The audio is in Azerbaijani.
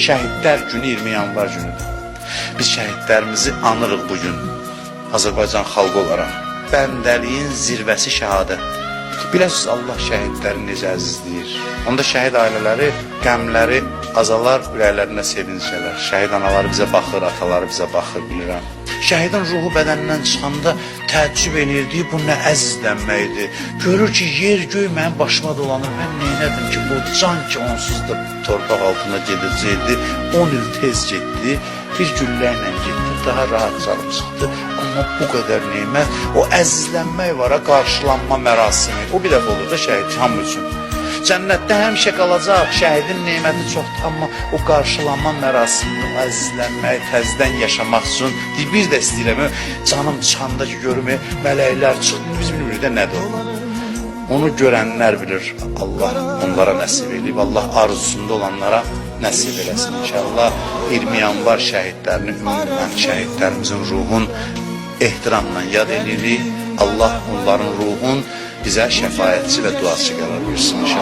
Şəhidlər günü 20 yanvar günüdür. Biz şəhidlərimizi anırıq bugün Azərbaycan xalqı olaraq. Bəndəliyin zirvəsi şəhadətdir. Biləsiniz, Allah şəhidləri necə əzizləyir. Onda şəhid ailələri, qəmləri azalar, ürəklərində sevinç gələr. Şəhid anaları bizə baxır, ataları bizə baxır, bilirəm. Şəhidin ruhu bədənindən çıxanda təəccüb eləyirdi, bu nə əzizlənməkdir. Görür ki, yer göy mənim başıma dolanır, mən neynədim ki, bu can ki onsuz da torpaq altına gedəcəkdi. 10 il tez getdi, bir güllə ilə getdi, daha rahat çalıb çıxdı. Amma bu qədər neymət, o əzizlənmək var, qarşılanma mərasimi. O bir dəfə olur da şəhid hamı üçün. Cənnətdə həmişə qalacaq, şəhidin neyməti çoxdur, amma o qarşılanma mərasimini, o əzizlənmək, təzdən yaşamaq üçün bir də istəyirəm, canım çıxanda ki, görüm, mələklər çıxdı, biz bilmirik də nədir o. Onu görənlər bilir, Allah onlara nəsib edib, Allah arzusunda olanlara nəsib eləsin inşallah. 20 yanvar şəhidlərini, ümumən şəhidlərimizin ruhun ehtiramla yad edirik. Allah onların ruhun bizə şəfaətçi və duaçı qərar versin inşallah.